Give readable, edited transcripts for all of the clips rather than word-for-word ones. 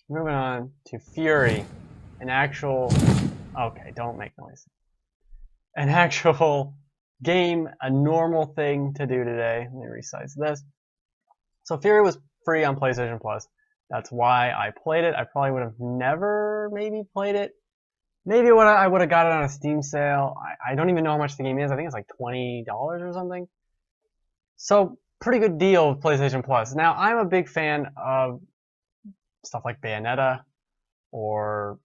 Moving on to Furi, an actual. Okay, don't make noise. An actual game, a normal thing to do today. Let me resize this. So Furi was free on PlayStation Plus. That's why I played it. I probably would have never maybe played it. Maybe I would have got it on a Steam sale. I don't even know how much the game is. I think it's like $20 or something. So pretty good deal with PlayStation Plus. Now I'm a big fan of stuff like Bayonetta or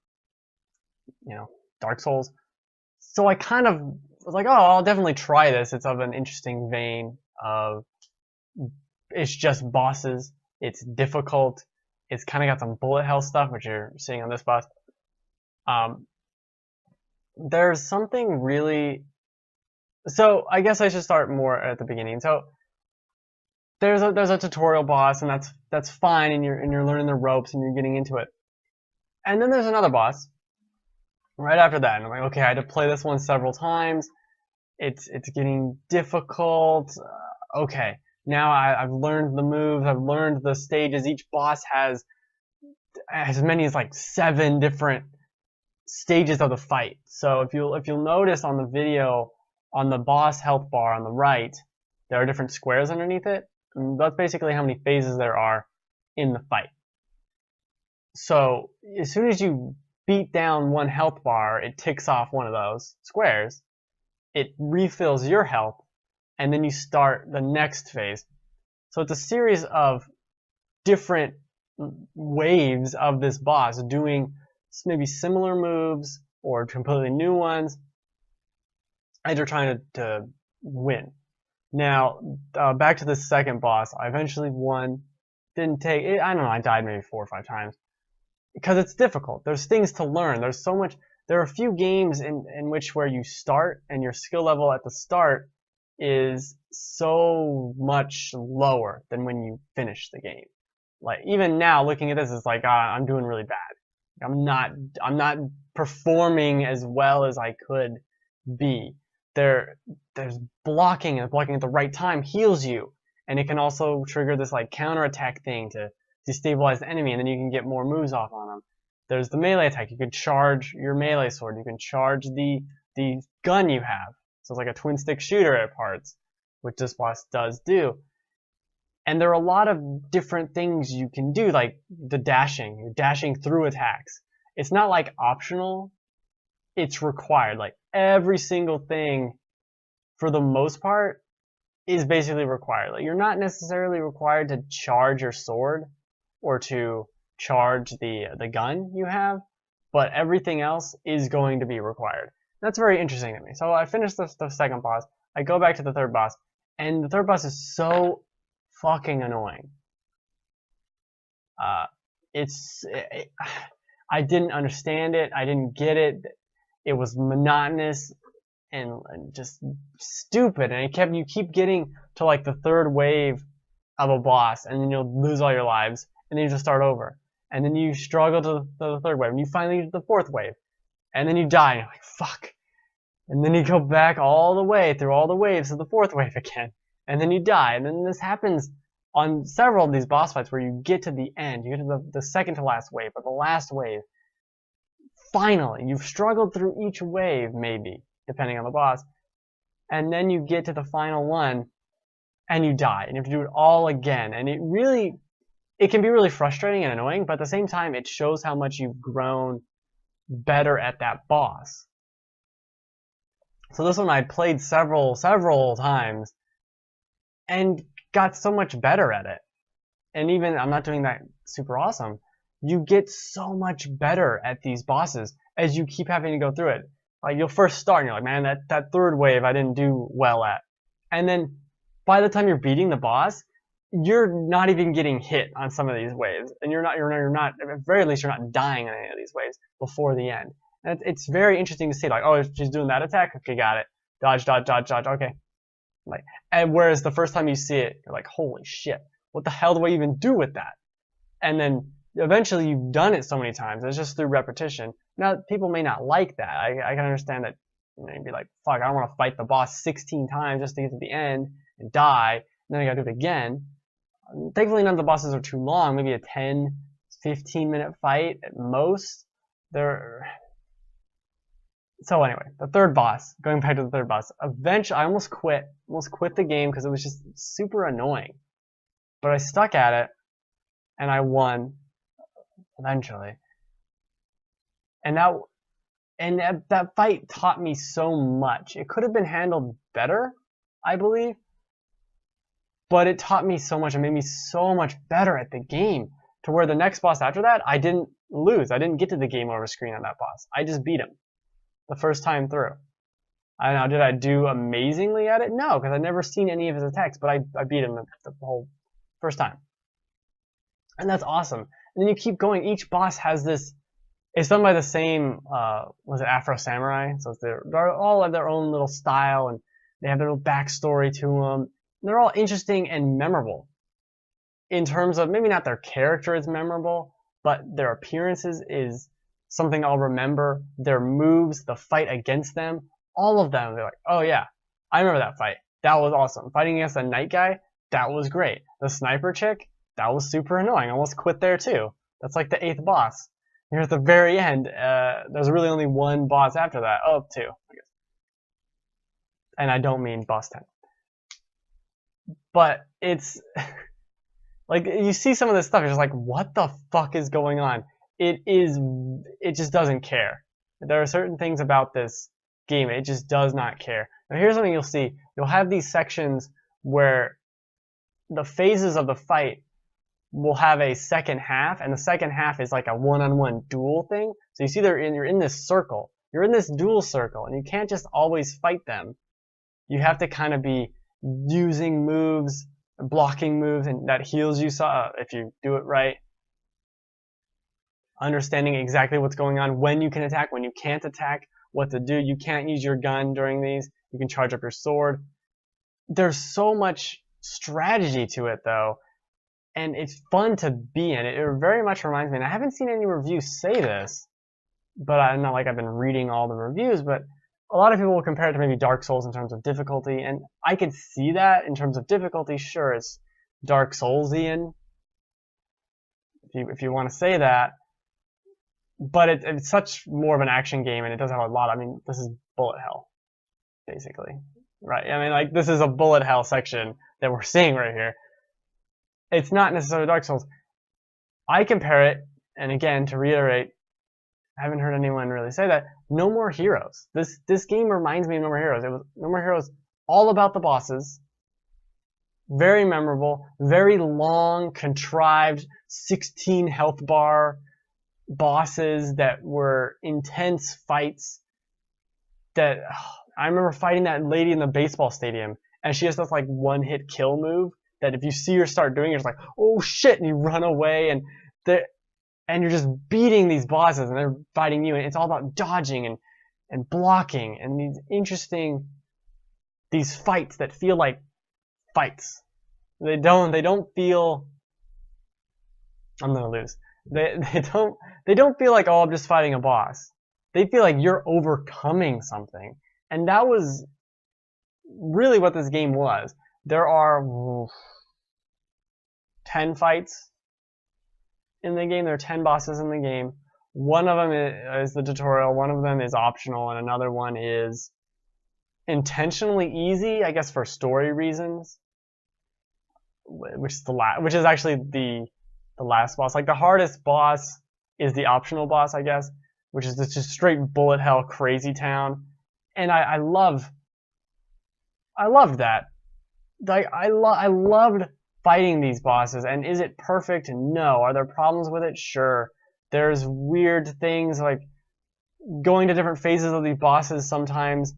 Dark Souls. So I kind of was like, oh, I'll definitely try this. It's of an interesting vein of it's just bosses. It's difficult. It's kind of got some bullet hell stuff, which you're seeing on this boss. There's something really. So I guess I should start more at the beginning. So there's a tutorial boss, and that's fine, and you're learning the ropes and you're getting into it. And then there's another boss right after that, and I'm like, okay, I had to play this one several times. It's getting difficult. Okay, now I've learned the moves. I've learned the stages. Each boss has as many as like 7 different stages of the fight. So if you'll notice on the video, on the boss health bar on the right, there are different squares underneath it. And that's basically how many phases there are in the fight. So as soon as you beat down one health bar, it ticks off one of those squares. It refills your health, and then you start the next phase. So it's a series of different waves of this boss doing maybe similar moves or completely new ones as you're trying to win. Now, back to the second boss. I eventually won. Didn't take it. I don't know. I died maybe 4 or 5 times because it's difficult. There's things to learn. There's so much. There are a few games in which where you start and your skill level at the start is so much lower than when you finish the game. Like even now, looking at this, it's like I'm doing really bad. I'm not performing as well as I could be. There's blocking, and blocking at the right time heals you, and it can also trigger this like counterattack thing to destabilize the enemy, and then you can get more moves off on them. There's the melee attack. You can charge your melee sword. You can charge the gun you have. So it's like a twin stick shooter at parts, which this boss does do. And there are a lot of different things you can do, like the dashing. You're dashing through attacks. It's not like optional. It's required. Like every single thing, for the most part, is basically required. Like you're not necessarily required to charge your sword or to charge the gun you have, but everything else is going to be required. That's very interesting to me. So I finished the second boss. I go back to the third boss, and the third boss is so fucking annoying. I didn't understand it. I didn't get it. It was monotonous and just stupid. And you keep getting to like the third wave of a boss, and then you'll lose all your lives, and then you just start over. And then you struggle to the third wave, and you finally get to the fourth wave, and then you die, and you're like, fuck. And then you go back all the way through all the waves to the fourth wave again, and then you die. And then this happens on several of these boss fights where you get to the end, you get to the second to last wave, or the last wave. Finally, you've struggled through each wave, maybe, depending on the boss, and then you get to the final one, and you die, and you have to do it all again. And it can be really frustrating and annoying, but at the same time, it shows how much you've grown better at that boss. So this one I played several times, and got so much better at it. And even, I'm not doing that super awesome, you get so much better at these bosses as you keep having to go through it. Like you'll first start and you're like, man, that third wave I didn't do well at. And then by the time you're beating the boss, you're not even getting hit on some of these waves. And you're not, at the very least, you're not dying on any of these waves before the end. And it's very interesting to see, like, oh, she's doing that attack? Okay, got it. Dodge, dodge, dodge, dodge, okay. Like, and whereas the first time you see it, you're like, holy shit, what the hell do I even do with that? And then eventually you've done it so many times, it's just through repetition. Now, people may not like that. I can understand that, you'd be like, fuck, I don't want to fight the boss 16 times just to get to the end and die, and then I gotta do it again. Thankfully, none of the bosses are too long, maybe a 10, 15-minute fight at most. So anyway, the third boss, going back to the third boss, eventually I almost quit the game because it was just super annoying. But I stuck at it, and I won eventually. And that fight taught me so much. It could have been handled better, I believe, but it taught me so much. It made me so much better at the game, to where the next boss after that, I didn't lose. I didn't get to the game over screen on that boss. I just beat him the first time through. I don't know, did I do amazingly at it? No, because I'd never seen any of his attacks, but I beat him the whole first time. And that's awesome. And then you keep going. Each boss has this, it's done by the same, was it Afro Samurai? So they're all have their own little style, and they have their little backstory to them. They're all interesting and memorable. In terms of, maybe not their character is memorable, but their appearances is something I'll remember. Their moves, the fight against them, all of them, they're like, oh yeah, I remember that fight. That was awesome. Fighting against the night guy, that was great. The sniper chick, that was super annoying. I almost quit there too. That's like the 8th boss. Here at the very end, there's really only one boss after that. Oh, 2, I guess. And I don't mean boss 10. But it's like, you see some of this stuff, you're just like, what the fuck is going on? It just doesn't care. There are certain things about this game, it just does not care. Now here's something you'll see. You'll have these sections where the phases of the fight will have a second half, and the second half is like a one-on-one duel thing. So you see you're in this circle. You're in this duel circle, and you can't just always fight them. You have to kind of be using moves, blocking moves, and that heals you if you do it right. Understanding exactly what's going on, when you can attack, when you can't attack, what to do. You can't use your gun during these. You can charge up your sword. There's so much strategy to it, though, and it's fun to be in. It very much reminds me, and I haven't seen any reviews say this, but not like I've been reading all the reviews, but a lot of people will compare it to maybe Dark Souls in terms of difficulty, and I could see that in terms of difficulty. Sure, it's Dark Soulsian, if you want to say that, but it's such more of an action game, and it does have a lot. I mean, this is bullet hell, basically, right? I mean, like, this is a bullet hell section that we're seeing right here. It's not necessarily Dark Souls. I compare it, and again, to reiterate, I haven't heard anyone really say that, No More Heroes. This game reminds me of No More Heroes. It was No More Heroes, all about the bosses. Very memorable, very long, contrived, 16 health bar bosses that were intense fights. That I remember fighting that lady in the baseball stadium, and she has this like one-hit kill move that if you see her start doing, you're just like, oh shit, and you run away, and you're just beating these bosses, and they're fighting you, and it's all about dodging and blocking, and these fights that feel like fights. They don't feel, I'm gonna lose. They don't feel like, oh, I'm just fighting a boss. They feel like you're overcoming something, and that was really what this game was. There are 10 fights in the game. There are 10 bosses in the game. One of them is the tutorial, one of them is optional, and another one is intentionally easy, I guess, for story reasons, which is actually the last boss. Like, the hardest boss is the optional boss, I guess, which is just straight bullet hell crazy town, and I loved that. Like, I loved fighting these bosses. And is it perfect? No. Are there problems with it? Sure. There's weird things, like going to different phases of these bosses. Sometimes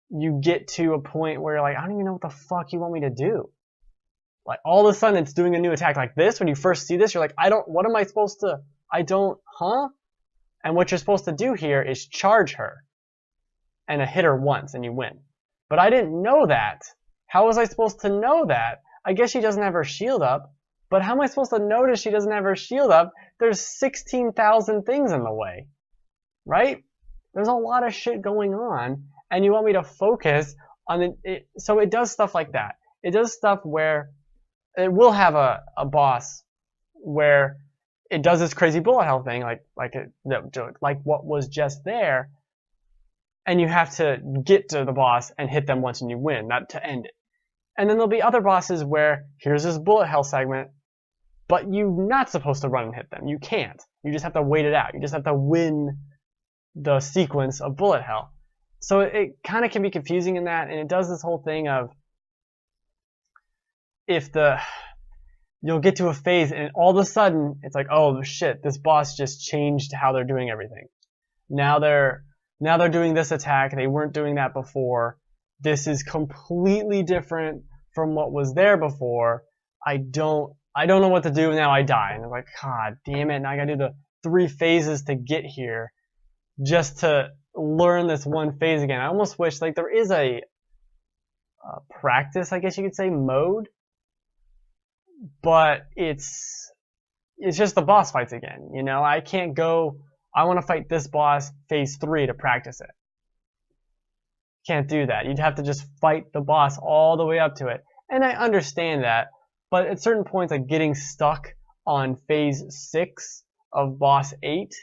you get to a point where you're like, I don't even know what the fuck you want me to do. Like, all of a sudden it's doing a new attack like this. When you first see this, you're like, what am I supposed to, And what you're supposed to do here is charge her and hit her once and you win. But I didn't know that. How was I supposed to know that? I guess she doesn't have her shield up, but how am I supposed to notice she doesn't have her shield up? There's 16,000 things in the way, right? There's a lot of shit going on, and you want me to focus on it. So it does stuff like that. It does stuff where it will have a boss where it does this crazy bullet hell thing, like what was just there, and you have to get to the boss and hit them once and you win, not to end it. And then there'll be other bosses where here's this bullet hell segment, but you're not supposed to run and hit them. You can't. You just have to wait it out. You just have to win the sequence of bullet hell. So it kind of can be confusing in that, and it does this whole thing of you'll get to a phase and all of a sudden it's like, oh shit, this boss just changed how they're doing everything. Now they're doing this attack. They weren't doing that before. This is completely different from what was there before. I don't know what to do. Now I die. And I'm like, God damn it. Now I gotta do the 3 phases to get here just to learn this one phase again. I almost wish like there is a practice, I guess you could say, mode, but it's just the boss fights again. You know, I can't go, I want to fight this boss phase 3 to practice it. Can't do that. You'd have to just fight the boss all the way up to it. And I understand that, but at certain points, like getting stuck on phase 6 of boss 8,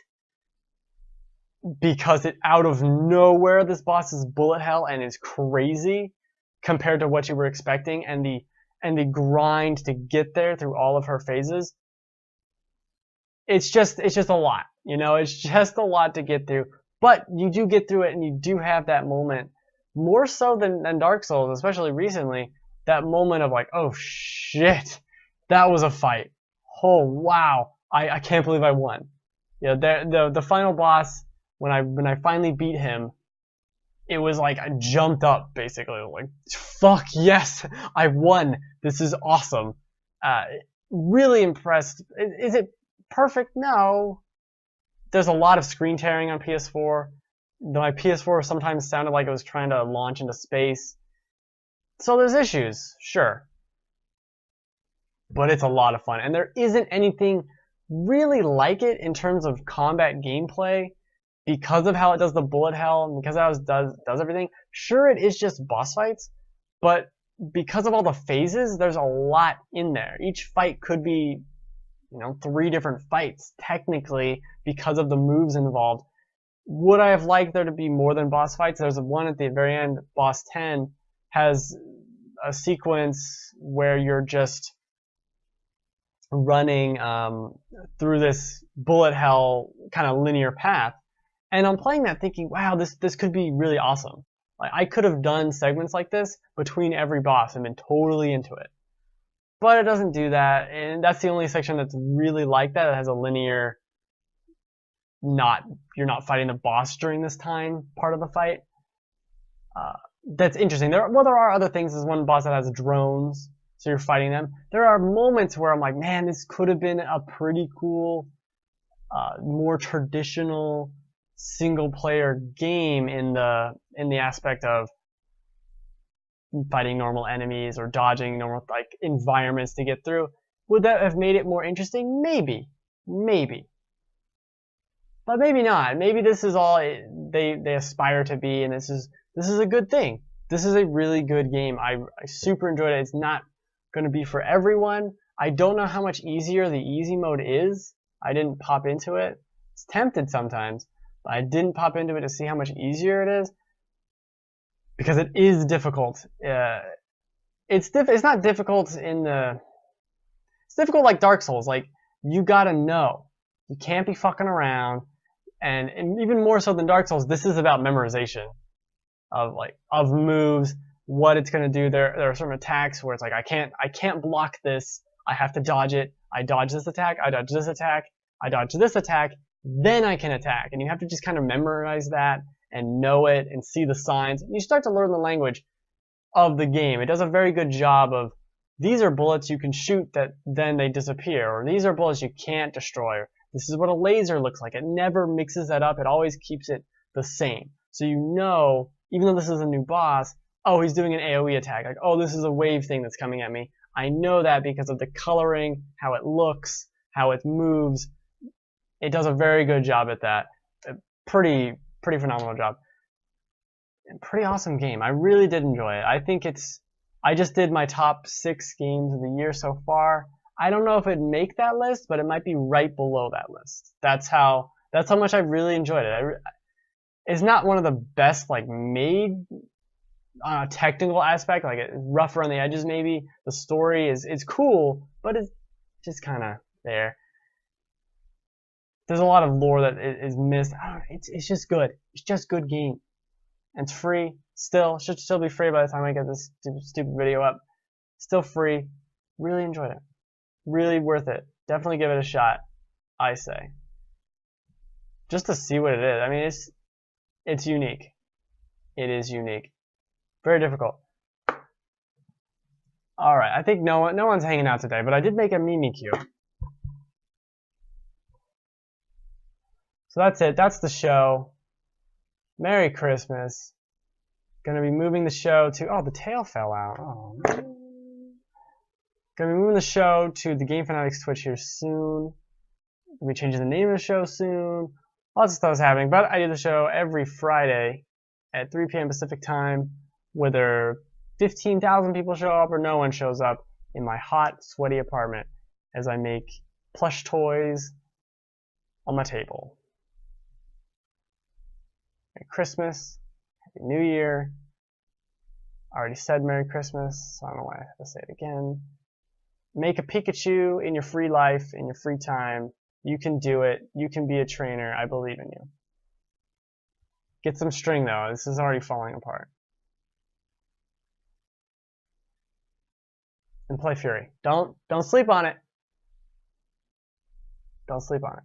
because it out of nowhere this boss is bullet hell and is crazy compared to what you were expecting, and the grind to get there through all of her phases. It's just a lot, you know. It's just a lot to get through, but you do get through it, and you do have that moment more so than Dark Souls, especially recently. That moment of like, oh shit, that was a fight. Oh wow, I can't believe I won. You know, the final boss, when I finally beat him, it was like I jumped up basically, like fuck yes, I won. This is awesome. Really impressed. Is it perfect? No. There's a lot of screen tearing on PS4. My PS4 sometimes sounded like it was trying to launch into space. So there's issues, sure. But it's a lot of fun. And there isn't anything really like it in terms of combat gameplay because of how it does the bullet hell and because how it does everything. Sure, it is just boss fights, but because of all the phases, there's a lot in there. Each fight could be, you know, 3 different fights technically because of the moves involved. Would I have liked there to be more than boss fights? There's one at the very end, boss 10, has a sequence where you're just running through this bullet hell kind of linear path. And I'm playing that thinking, wow, this could be really awesome. Like, I could have done segments like this between every boss and been totally into it. But it doesn't do that, and that's the only section that's really like that. It has a linear, you're not fighting the boss during this time part of the fight. That's interesting. There are other things. There's one boss that has drones, so you're fighting them. There are moments where I'm like, man, this could have been a pretty cool, more traditional single-player game in the aspect of fighting normal enemies or dodging normal like environments to get through. Would that have made it more interesting? Maybe, but maybe not. Maybe this is all they aspire to be, and this is a good thing. This is a really good game. I super enjoyed it. It's not going to be for everyone. I don't know how much easier the easy mode is. I didn't pop into it. It's tempted sometimes, but I didn't pop into it to see how much easier it is, because it is difficult. It's not difficult it's difficult like Dark Souls. Like, you gotta know. You can't be fucking around. And even more so than Dark Souls, this is about memorization of moves, what it's gonna do. There are certain attacks where it's like I can't block this. I have to dodge it. I dodge this attack. I dodge this attack. I dodge this attack. Then I can attack. And you have to just kind of memorize that and know it and see the signs. You start to learn the language of the game. It does a very good job of, these are bullets you can shoot that then they disappear, or these are bullets you can't destroy, or this is what a laser looks like. It never mixes that up. It always keeps it the same. So you know, even though this is a new boss, oh, he's doing an AoE attack. Like, oh, this is a wave thing that's coming at me. I know that because of the coloring, how it looks, how it moves. It does a very good job at that. Pretty phenomenal job. Pretty awesome game. I really did enjoy it. I think I just did my top 6 games of the year so far. I don't know if it'd make that list, but it might be right below that list. That's how much I really enjoyed it. It's not one of the best like made on a technical aspect, like it's rough around the edges maybe. The story is cool, but it's just kind of there. There's a lot of lore that is missed. I don't know, it's just good. It's just good game. And it's free. Still, should still be free by the time I get this stupid video up. Still free. Really enjoyed it. Really worth it. Definitely give it a shot, I say. Just to see what it is. I mean, it's unique. It is unique. Very difficult. Alright, I think no one's hanging out today, but I did make a Mimikyu. So that's it. That's the show. Merry Christmas. Gonna be moving the show to... Oh, the tail fell out. Oh, man. Gonna be moving the show to the Game Fanatics Twitch here soon. We'll be changing the name of the show soon. Lots of stuff is happening, but I do the show every Friday at 3 p.m. Pacific time, whether 15,000 people show up or no one shows up in my hot, sweaty apartment as I make plush toys on my table. Merry Christmas, Happy New Year. I already said Merry Christmas, so I don't know why I have to say it again. Make a Pikachu in your free life, in your free time. You can do it. You can be a trainer. I believe in you. Get some string though. This is already falling apart. And play Furi. Don't sleep on it. Don't sleep on it.